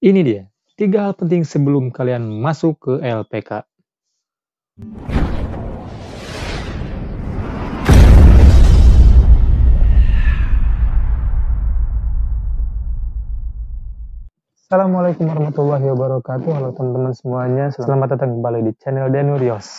Ini dia, 3 hal penting sebelum kalian masuk ke LPK. Assalamualaikum warahmatullahi wabarakatuh. Halo teman-teman semuanya, selamat datang kembali di channel Denurios.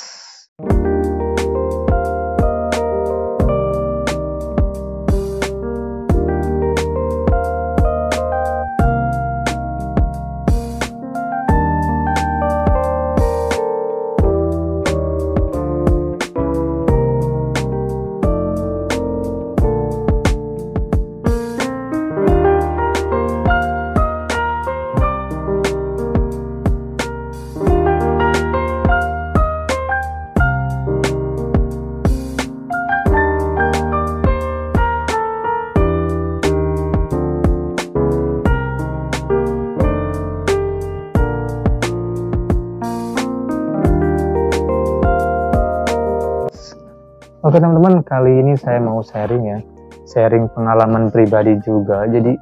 Oke teman-teman, kali ini saya mau sharing pengalaman pribadi juga. Jadi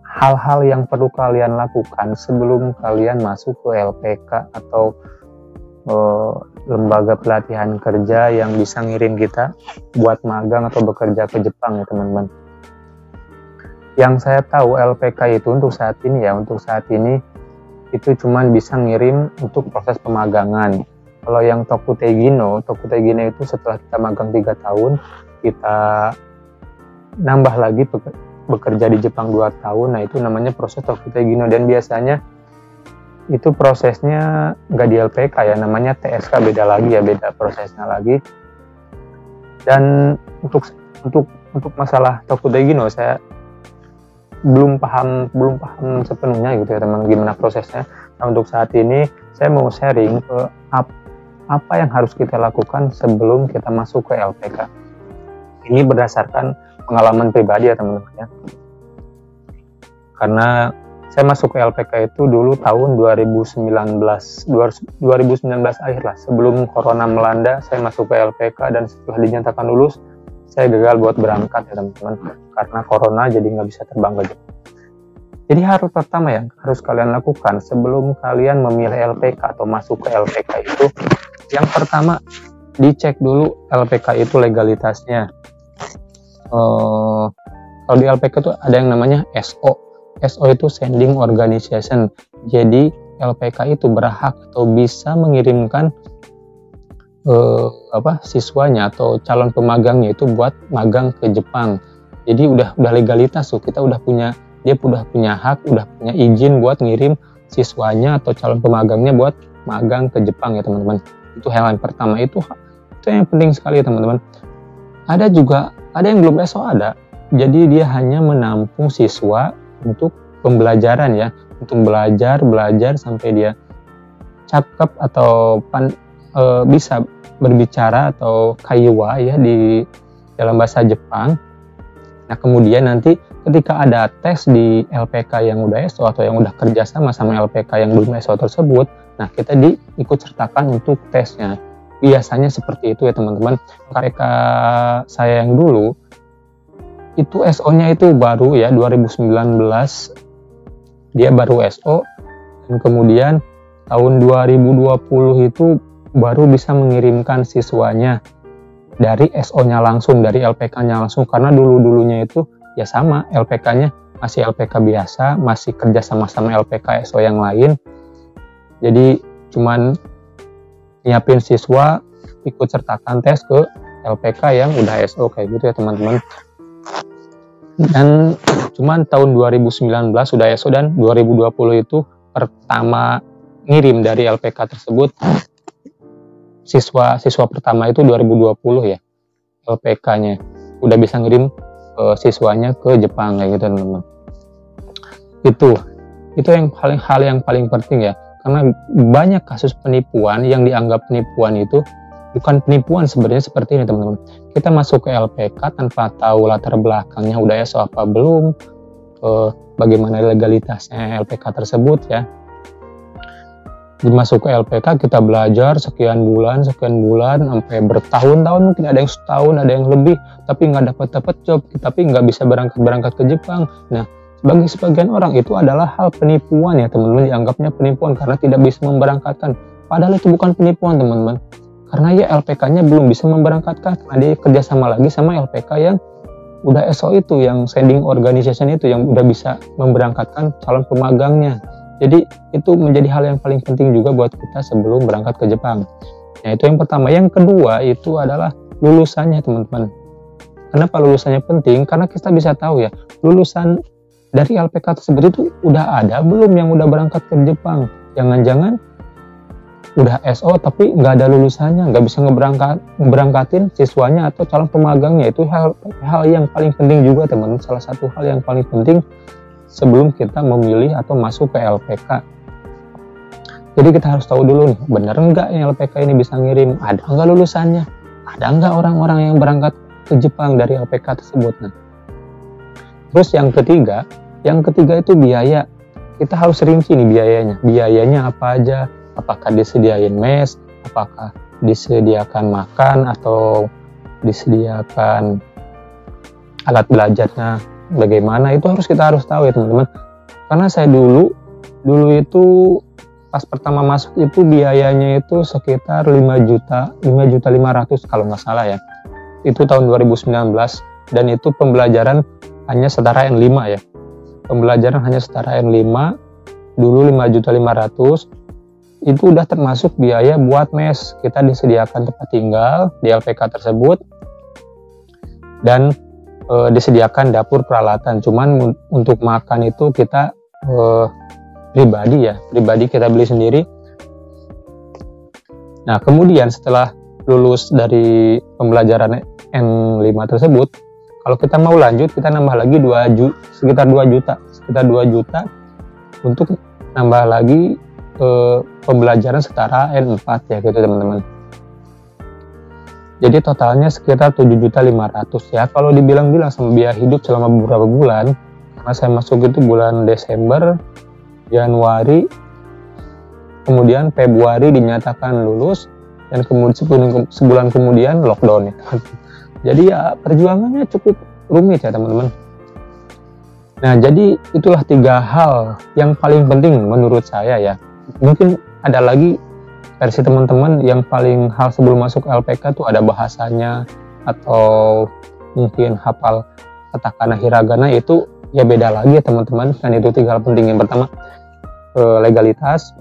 hal-hal yang perlu kalian lakukan sebelum kalian masuk ke LPK atau lembaga pelatihan kerja yang bisa ngirim kita buat magang atau bekerja ke Jepang ya teman-teman. Yang saya tahu LPK itu untuk saat ini itu cuman bisa ngirim untuk proses pemagangan. Kalau yang Tokutegino itu setelah kita magang 3 tahun, kita nambah lagi bekerja di Jepang 2 tahun, nah itu namanya proses Tokutegino. Dan biasanya itu prosesnya nggak di LPK ya, namanya TSK, beda prosesnya lagi. Dan untuk masalah Tokutegino saya belum paham sepenuhnya gitu ya teman, gimana prosesnya. Nah untuk saat ini saya mau sharing ke apa yang harus kita lakukan sebelum kita masuk ke LPK. Ini berdasarkan pengalaman pribadi ya teman-teman ya. Karena saya masuk ke LPK itu dulu tahun 2019 akhir lah, sebelum corona melanda. Saya masuk ke LPK dan setelah dinyatakan lulus, saya gagal buat berangkat ya teman-teman, karena corona jadi nggak bisa terbang ke Jepang. Jadi hal pertama yang harus kalian lakukan sebelum kalian memilih LPK atau masuk ke LPK itu, yang pertama dicek dulu LPK itu legalitasnya. Kalau di LPK itu ada yang namanya SO. SO itu Sending Organization. Jadi LPK itu berhak atau bisa mengirimkan siswanya atau calon pemagangnya itu buat magang ke Jepang. Jadi udah legalitas tuh, dia udah punya hak, udah punya izin buat ngirim siswanya atau calon pemagangnya buat magang ke Jepang ya teman-teman. Itu hal yang pertama, itu yang penting sekali ya teman-teman. Ada yang belum SO ada. Jadi dia hanya menampung siswa untuk pembelajaran ya, untuk belajar sampai dia cakep atau bisa berbicara atau kaiwa ya di dalam bahasa Jepang. Nah kemudian nanti ketika ada tes di LPK yang udah SO atau yang udah kerjasama sama LPK yang belum SO tersebut, nah kita diikut sertakan untuk tesnya. Biasanya seperti itu ya teman-teman. LPK saya yang dulu itu SO-nya itu baru ya, 2019 dia baru SO, dan kemudian tahun 2020 itu baru bisa mengirimkan siswanya dari SO-nya langsung, dari LPK-nya langsung, karena dulunya itu ya sama, LPK-nya masih LPK biasa, masih kerja sama-sama LPK SO yang lain. Jadi cuman nyiapin siswa, ikut sertakan tes ke LPK yang udah SO kayak gitu ya teman-teman. Dan cuman tahun 2019 sudah SO, dan 2020 itu pertama ngirim dari LPK tersebut. Siswa pertama itu 2020 ya, LPK-nya udah bisa ngirim siswanya ke Jepang kayak gitu teman-teman. Itu hal yang paling penting ya, karena banyak kasus penipuan yang dianggap penipuan itu bukan penipuan sebenarnya seperti ini teman-teman. Kita masuk ke LPK tanpa tahu latar belakangnya udah SO apa belum, bagaimana legalitasnya LPK tersebut ya. Masuk ke LPK kita belajar sekian bulan sampai bertahun-tahun, mungkin ada yang setahun, ada yang lebih, tapi nggak dapat job, tapi nggak bisa berangkat ke Jepang. Nah Bagi sebagian orang itu adalah hal penipuan ya teman-teman, dianggapnya penipuan karena tidak bisa memberangkatkan. Padahal itu bukan penipuan teman-teman, karena ya LPK-nya belum bisa memberangkatkan, karena dia kerjasama lagi sama LPK yang udah SO itu, yang sending organization itu, yang udah bisa memberangkatkan calon pemagangnya. Jadi itu menjadi hal yang paling penting juga buat kita sebelum berangkat ke Jepang. Nah itu yang pertama. Yang kedua itu adalah lulusannya teman-teman. Kenapa lulusannya penting? Karena kita bisa tahu ya, lulusan dari LPK tersebut itu udah ada belum yang udah berangkat ke Jepang. Jangan-jangan udah SO tapi nggak ada lulusannya, nggak bisa ngeberangkatin siswanya atau calon pemagangnya. Itu hal yang paling penting juga teman-teman, salah satu hal yang paling penting sebelum kita memilih atau masuk ke LPK. Jadi kita harus tahu dulu nih, bener nggak yang LPK ini bisa ngirim, ada nggak lulusannya, ada nggak orang-orang yang berangkat ke Jepang dari LPK tersebut. Nah, terus yang ketiga itu biaya. Kita harus rinci nih biayanya apa aja, apakah disediain mes, apakah disediakan makan, atau disediakan alat belajarnya bagaimana, itu kita harus tahu ya teman-teman. Karena saya dulu itu pas pertama masuk itu biayanya itu sekitar 5.500.000 kalau nggak salah ya. Itu tahun 2019, dan itu pembelajaran hanya setara N5 ya. Pembelajaran hanya setara N5, dulu 5.500.000. Itu udah termasuk biaya buat mes. Kita disediakan tempat tinggal di LPK tersebut, dan disediakan dapur peralatan. Cuman untuk makan itu kita pribadi kita beli sendiri. Nah kemudian setelah lulus dari pembelajaran N5 tersebut, kalau kita mau lanjut, kita nambah lagi sekitar 2 juta untuk nambah lagi pembelajaran setara N4 ya gitu teman-teman. Jadi totalnya sekitar 7.500.000 ya. Kalau dibilang-bilang sama biaya hidup selama beberapa bulan, karena saya masuk itu bulan Desember, Januari, kemudian Februari dinyatakan lulus, dan kemudian sebulan kemudian lockdown ya. Jadi ya perjuangannya cukup rumit ya teman-teman. Nah jadi itulah 3 hal yang paling penting menurut saya ya. Mungkin ada lagi versi teman-teman yang paling hal sebelum masuk LPK tuh ada bahasanya, atau mungkin hafal katakana hiragana, itu ya beda lagi ya teman-teman. Dan itu 3 hal penting. Yang pertama legalitas,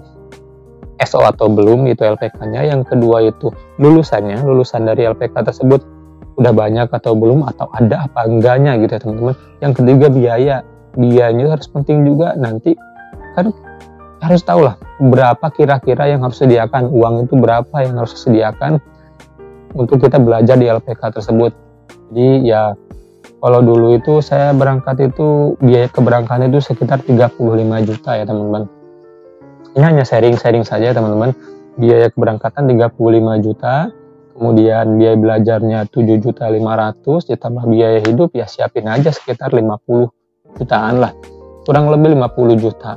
SO atau belum itu LPK-nya. Yang kedua itu lulusan dari LPK tersebut udah banyak atau belum, atau ada apa enggaknya gitu ya teman-teman. Yang ketiga biayanya harus penting juga. Nanti kan harus tahu lah berapa kira-kira yang harus disediakan, uang itu berapa yang harus disediakan untuk kita belajar di LPK tersebut. Jadi ya kalau dulu itu saya berangkat itu biaya keberangkatan itu sekitar 35 juta ya teman-teman. Ini hanya sharing saja teman-teman. Biaya keberangkatan 35 juta, kemudian biaya belajarnya 7.500.000, ditambah biaya hidup ya siapin aja sekitar 50 jutaan lah, kurang lebih 50 juta.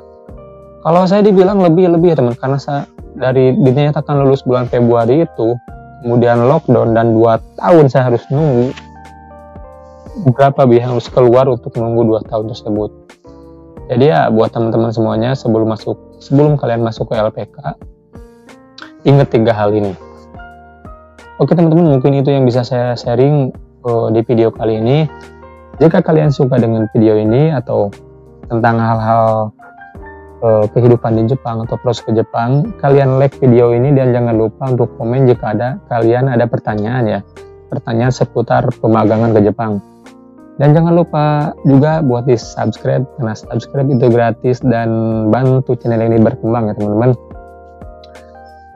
Kalau saya dibilang lebih ya teman, karena saya dari dinyatakan lulus bulan Februari itu, kemudian lockdown, dan 2 tahun saya harus nunggu. Berapa biaya yang harus keluar untuk menunggu 2 tahun tersebut. Jadi ya buat teman-teman semuanya, sebelum kalian masuk ke LPK, ingat 3 hal ini. Oke teman-teman, mungkin itu yang bisa saya sharing di video kali ini. Jika kalian suka dengan video ini atau tentang hal-hal kehidupan di Jepang atau proses ke Jepang, kalian like video ini, dan jangan lupa untuk komen jika kalian ada pertanyaan seputar pemagangan ke Jepang. Dan jangan lupa juga buat di subscribe, karena subscribe itu gratis dan bantu channel ini berkembang ya teman-teman.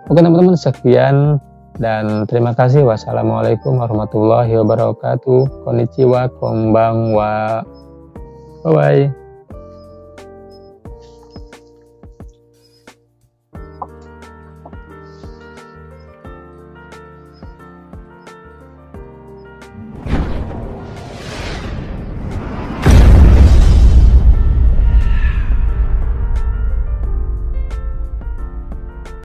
Oke teman-teman, sekian dan terima kasih. Wassalamualaikum warahmatullahi wabarakatuh. Konnichiwa, konbanwa. Bye bye.